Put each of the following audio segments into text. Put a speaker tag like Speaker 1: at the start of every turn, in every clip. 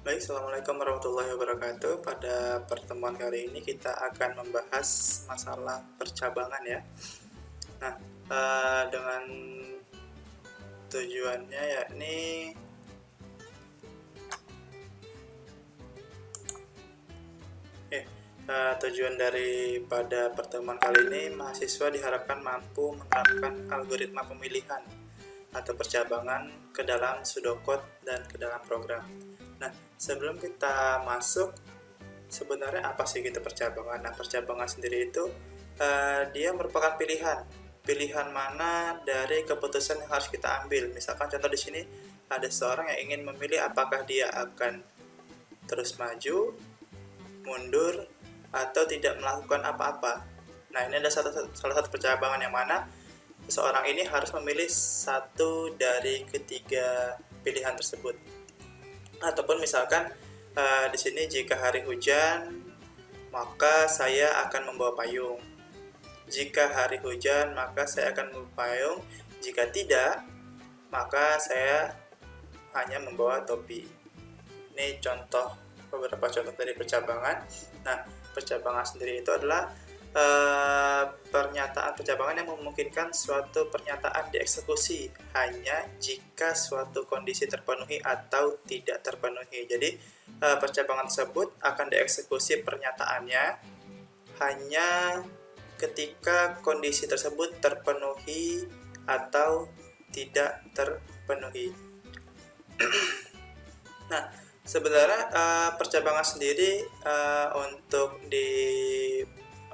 Speaker 1: Baik, Assalamualaikum warahmatullahi wabarakatuh. Pada pertemuan kali ini kita akan membahas masalah percabangan ya. Nah, dengan tujuannya yakni tujuan daripada pertemuan kali ini, mahasiswa diharapkan mampu menerapkan algoritma pemilihan atau percabangan ke dalam pseudocode dan ke dalam program. Nah, sebelum kita masuk, sebenarnya apa sih gitu percabangan? Nah, percabangan sendiri itu dia merupakan pilihan mana dari keputusan yang harus kita ambil. Misalkan contoh di sini ada seorang yang ingin memilih apakah dia akan terus maju, mundur, atau tidak melakukan apa-apa. Nah, ini ada salah satu percabangan yang mana seseorang ini harus memilih satu dari ketiga pilihan tersebut. Ataupun misalkan di sini jika hari hujan, maka saya akan membawa payung. Jika hari hujan, maka saya akan membawa payung. Jika tidak, maka saya hanya membawa topi. Ini beberapa contoh dari percabangan. Nah, percabangan sendiri itu adalah pernyataan percabangan yang memungkinkan suatu pernyataan dieksekusi hanya jika suatu kondisi terpenuhi atau tidak terpenuhi. Jadi percabangan tersebut akan dieksekusi pernyataannya hanya ketika kondisi tersebut terpenuhi atau tidak terpenuhi. Nah, sebenarnya percabangan sendiri untuk di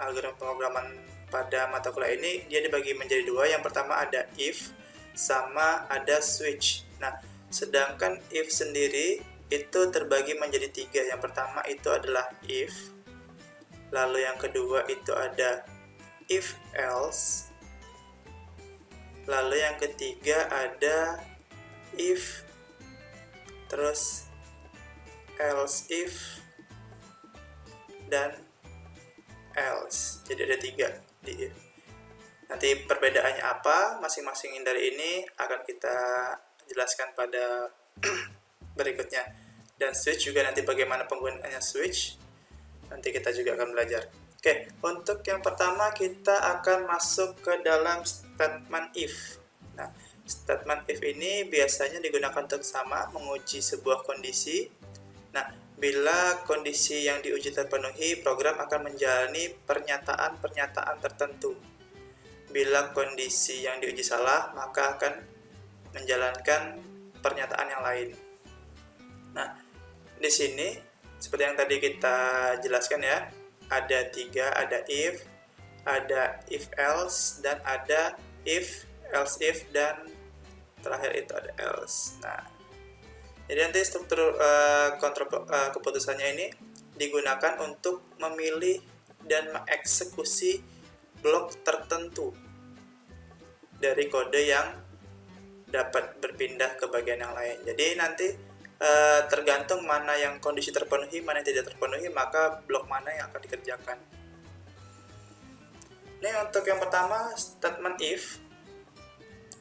Speaker 1: algoritma pemrograman pada mata kuliah ini dia dibagi menjadi dua. Yang pertama ada if sama ada switch. Nah, sedangkan if sendiri itu terbagi menjadi tiga. Yang pertama itu adalah if, lalu yang kedua itu ada if else, lalu yang ketiga ada if, terus else if, dan else. Jadi ada tiga di if. Nanti perbedaannya apa masing-masing dari ini akan kita jelaskan pada berikutnya. Dan switch juga nanti bagaimana penggunaannya switch nanti kita juga akan belajar. Oke, untuk yang pertama kita akan masuk ke dalam statement if. Nah, statement if ini biasanya digunakan untuk sama menguji sebuah kondisi. Nah, bila kondisi yang diuji terpenuhi, program akan menjalani pernyataan-pernyataan tertentu. Bila kondisi yang diuji salah, maka akan menjalankan pernyataan yang lain. Nah, di sini seperti yang tadi kita jelaskan ya, ada tiga, ada if else, dan ada if, else if, dan terakhir itu ada else. Nah, jadi nanti struktur keputusannya ini digunakan untuk memilih dan mengeksekusi blok tertentu dari kode yang dapat berpindah ke bagian yang lain. Jadi nanti tergantung mana yang kondisi terpenuhi, mana yang tidak terpenuhi, maka blok mana yang akan dikerjakan. Ini untuk yang pertama, statement if.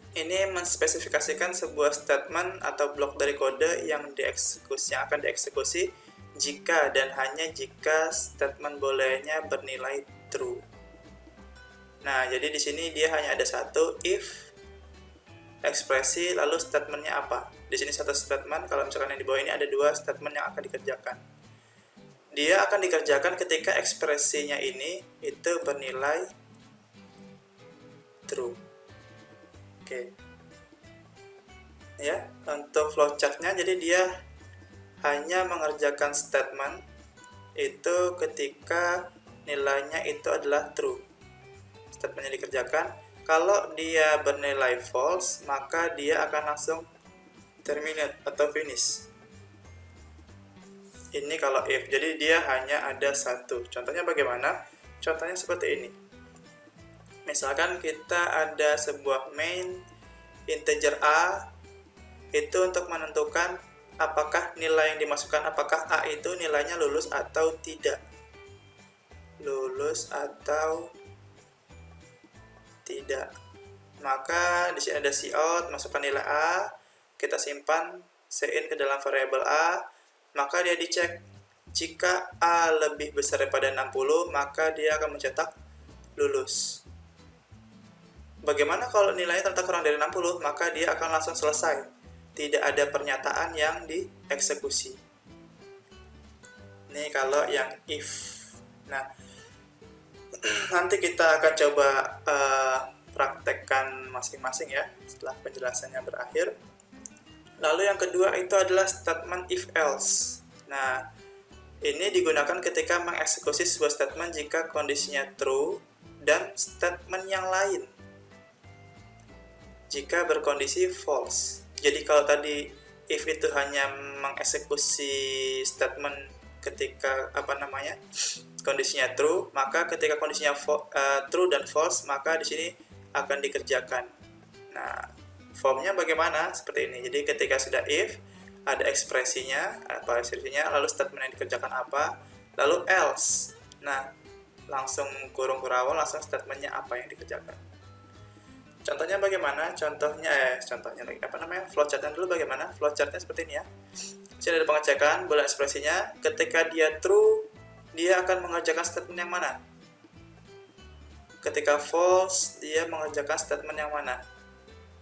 Speaker 1: Ini menspesifikasikan sebuah statement atau blok dari kode yang akan dieksekusi jika dan hanya jika statement bolehnya bernilai true. Nah, jadi di sini dia hanya ada satu if, ekspresi, lalu statementnya apa. Di sini satu statement, kalau misalkan yang di bawah ini ada dua statement yang akan dikerjakan. Dia akan dikerjakan ketika ekspresinya ini itu bernilai true. Oke. Ya, untuk flowchartnya jadi dia hanya mengerjakan statement itu ketika nilainya itu adalah true. Statementnya dikerjakan. Kalau dia bernilai false, maka dia akan langsung terminate atau finish. Ini kalau if, jadi dia hanya ada satu. Contohnya bagaimana? Contohnya seperti ini. Misalkan kita ada sebuah main integer a, itu untuk menentukan apakah nilai yang dimasukkan, apakah a itu nilainya lulus atau tidak. Lulus atau tidak. Maka di sini ada cout, masukkan nilai a, kita simpan, cin ke dalam variabel a, maka dia dicek. Jika A lebih besar daripada 60, maka dia akan mencetak lulus. Bagaimana kalau nilainya ternyata kurang dari 60, maka dia akan langsung selesai. Tidak ada pernyataan yang dieksekusi. Ini kalau yang if. Nah, nanti kita akan coba praktekkan masing-masing ya setelah penjelasannya berakhir. Lalu yang kedua itu adalah statement if else. Nah, ini digunakan ketika mengeksekusi sebuah statement jika kondisinya true dan statement yang lain jika berkondisi false. Jadi kalau tadi if itu hanya mengeksekusi statement ketika kondisinya true, maka ketika kondisinya true dan false, maka di sini akan dikerjakan. Nah, formnya bagaimana? Seperti ini. Jadi ketika sudah if, ada ekspresinya, lalu statement yang dikerjakan apa, lalu else. Nah, langsung kurung kurawal, langsung statementnya apa yang dikerjakan. Contohnya bagaimana? Contohnya flowchartnya dulu bagaimana? Flowchartnya seperti ini ya. Di sini ada pengecekan, bola ekspresinya. Ketika dia true, dia akan mengerjakan statement yang mana? Ketika false, dia mengerjakan statement yang mana?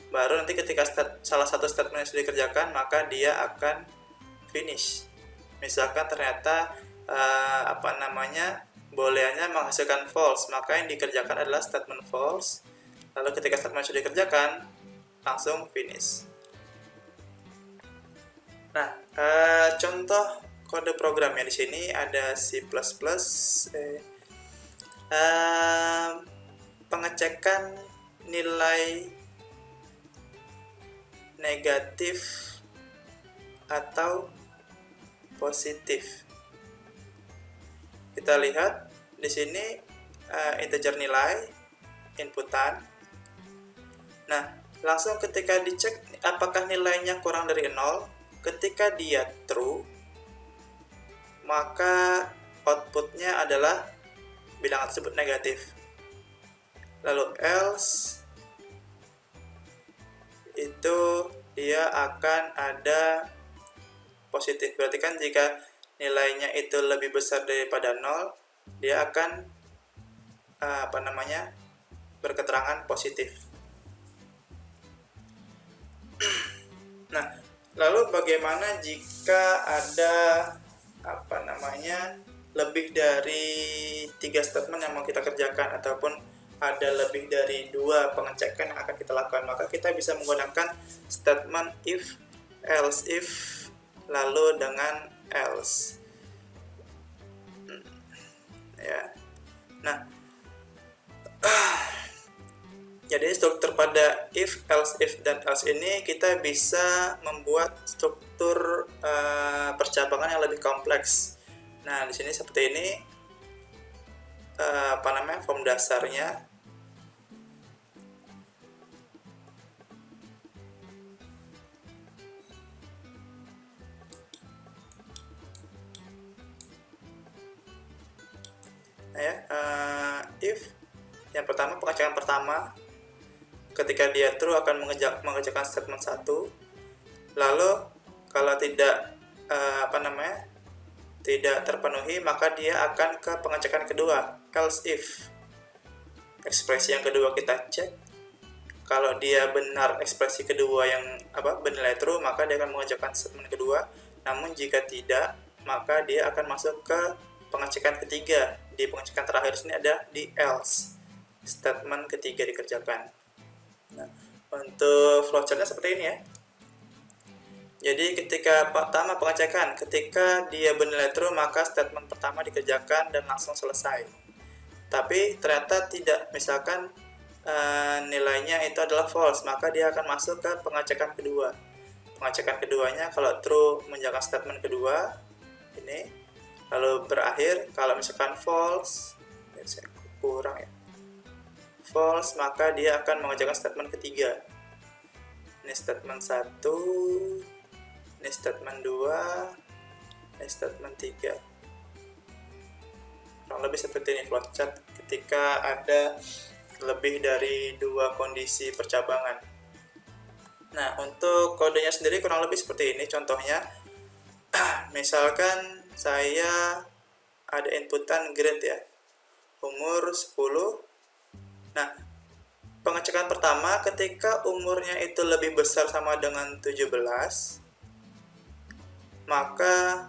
Speaker 1: Baru nanti ketika salah satu statement yang sudah dikerjakan, maka dia akan finish. Misalkan ternyata booleannya menghasilkan false, maka yang dikerjakan adalah statement false. Lalu ketika statement sudah dikerjakan, langsung finish. Nah, contoh kode programnya di sini ada C++, pengecekan nilai negatif atau positif. Kita lihat di sini integer nilai inputan. Nah, langsung ketika dicek apakah nilainya kurang dari 0, ketika dia true, maka outputnya adalah bilangan tersebut negatif. Lalu else itu dia akan ada positif. Berarti kan jika nilainya itu lebih besar daripada 0, dia akan berketerangan positif. Nah, lalu bagaimana jika ada lebih dari 3 statement yang mau kita kerjakan, ataupun ada lebih dari 2 pengecekan yang akan kita lakukan? Maka kita bisa menggunakan statement if, else if, lalu dengan else. Ya. Nah, jadi struktur pada if, else if, dan else ini kita bisa membuat struktur percabangan yang lebih kompleks. Nah, di sini seperti ini form dasarnya. Nah, ya, if yang pertama, pengecekan pertama, ketika dia true akan mengerjakan statement 1. Lalu kalau tidak tidak terpenuhi, maka dia akan ke pengecekan kedua, else if. Ekspresi yang kedua kita cek. Kalau dia benar ekspresi kedua yang bernilai true, maka dia akan mengerjakan statement kedua. Namun jika tidak, maka dia akan masuk ke pengecekan ketiga. Di pengecekan terakhir sini ada di else. Statement ketiga dikerjakan. Nah, untuk flowchartnya seperti ini ya. Jadi ketika pertama pengecekan, ketika dia bernilai true, maka statement pertama dikerjakan dan langsung selesai. Tapi ternyata tidak, misalkan nilainya itu adalah false, maka dia akan masuk ke pengecekan kedua. Pengecekan keduanya kalau true menjalankan statement kedua ini, lalu berakhir kalau misalkan false, kurang ya, false, maka dia akan mengerjakan statement ketiga. Ini statement 1, ini statement 2, ini statement 3. Kurang lebih seperti ini flowchart ketika ada lebih dari 2 kondisi percabangan. Nah, untuk kodenya sendiri kurang lebih seperti ini contohnya. misalkan saya ada inputan grade ya, umur 10. Nah, pengecekan pertama ketika umurnya itu lebih besar sama dengan 17, maka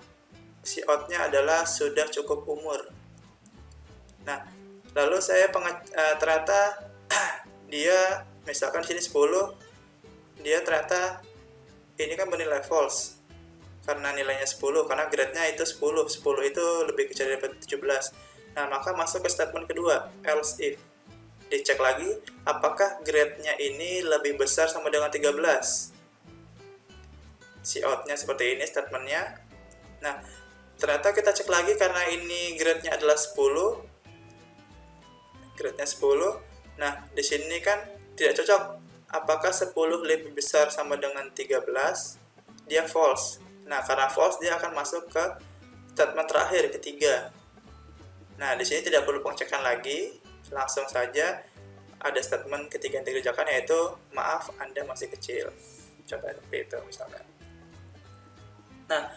Speaker 1: si outnya adalah sudah cukup umur. Nah, lalu saya ternyata dia misalkan sini 10, dia ternyata ini kan bernilai false karena nilainya 10, karena grade-nya itu 10 itu lebih kecil daripada 17. Nah, maka masuk ke statement kedua, else if. Dicek lagi apakah grade-nya ini lebih besar sama dengan 13. Si out-nya seperti ini statementnya. Nah, ternyata kita cek lagi karena ini grade-nya adalah 10. Grade-nya 10. Nah, di sini kan tidak cocok. Apakah 10 lebih besar sama dengan 13? Dia false. Nah, karena false dia akan masuk ke statement terakhir, ketiga. Nah, di sini tidak perlu pengecekan lagi, langsung saja ada statement ketiga yang dikerjakan, yaitu maaf Anda masih kecil. Contoh seperti itu misalkan. Nah,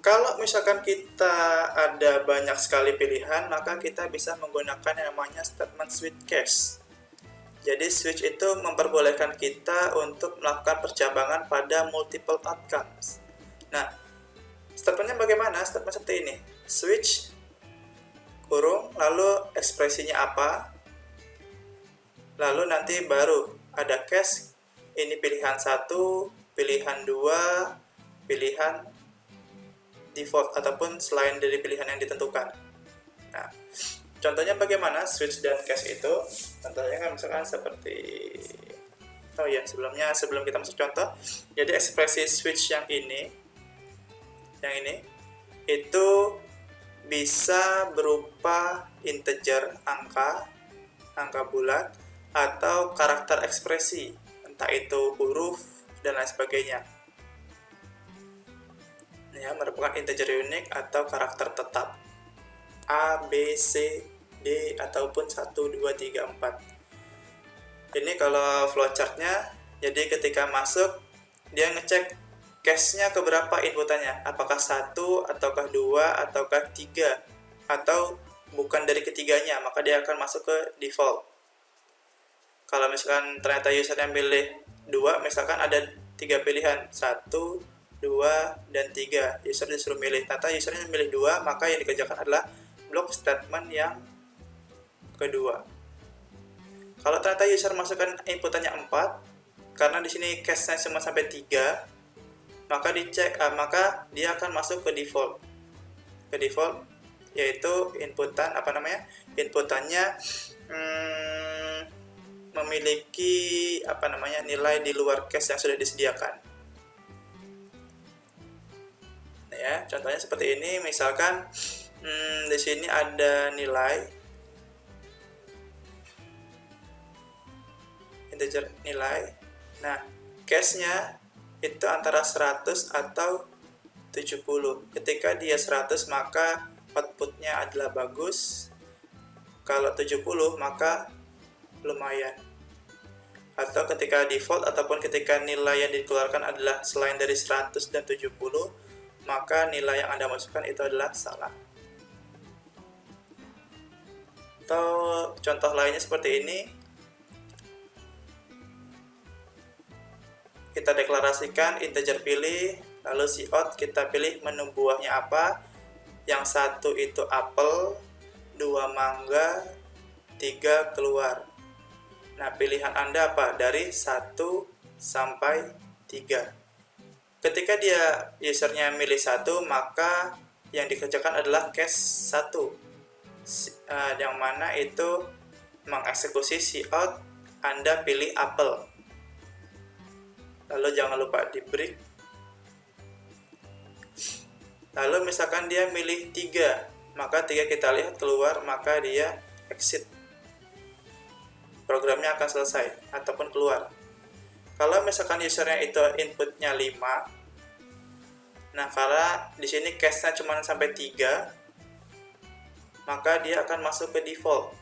Speaker 1: kalau misalkan kita ada banyak sekali pilihan, maka kita bisa menggunakan yang namanya statement switch case. Jadi switch itu memperbolehkan kita untuk melakukan percabangan pada multiple outcomes. Nah, statementnya bagaimana? Statement seperti ini. Switch, kurung, lalu ekspresinya apa, lalu nanti baru ada case, ini pilihan 1, pilihan 2, pilihan default, ataupun selain dari pilihan yang ditentukan. Nah, contohnya bagaimana switch dan case itu? Contohnya kan misalkan seperti, sebelum kita masuk contoh, jadi ekspresi switch yang ini itu bisa berupa integer, angka bulat, atau karakter ekspresi, entah itu huruf dan lain sebagainya. Ya, merupakan integer unik atau karakter tetap. A, B, C, D, ataupun 1, 2, 3, 4. Ini kalau flowchartnya, jadi ketika masuk, dia ngecek case-nya keberapa inputannya. Apakah 1, ataukah 2, ataukah 3, atau bukan dari ketiganya, maka dia akan masuk ke default. Kalau misalkan ternyata usernya milih 2, misalkan ada 3 pilihan, 1, 2, dan 3. User disuruh milih. Ternyata usernya milih 2, maka yang dikerjakan adalah block statement yang kedua. Kalau ternyata user masukkan inputannya 4, karena di sini case-nya cuma sampai 3, maka maka dia akan masuk ke default. Ke default yaitu inputannya memiliki nilai di luar case yang sudah disediakan. Nah, ya, contohnya seperti ini, misalkan di sini ada nilai integer nilai. Nah, case-nya itu antara 100 atau 70. Ketika dia 100, maka outputnya adalah bagus. Kalau 70, maka lumayan. Atau ketika default ataupun ketika nilai yang dikeluarkan adalah selain dari 100 dan 70, maka nilai yang Anda masukkan itu adalah salah. Atau contoh lainnya seperti ini. Kita deklarasikan integer pilih, lalu cout kita pilih menu buahnya apa. Yang 1 itu apel, 2 mangga, 3 keluar. Nah, pilihan Anda apa? Dari 1 sampai 3. Ketika usernya milih 1, maka yang dikerjakan adalah case 1. Yang mana itu mengeksekusi cout Anda pilih apel. Lalu jangan lupa di break. Lalu misalkan dia milih 3, maka 3 kita lihat keluar, maka dia exit. Programnya akan selesai ataupun keluar. Kalau misalkan usernya itu inputnya 5, nah karena di sini case-nya cuma sampai 3, maka dia akan masuk ke default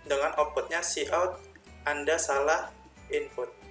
Speaker 1: dengan outputnya cout Anda salah input.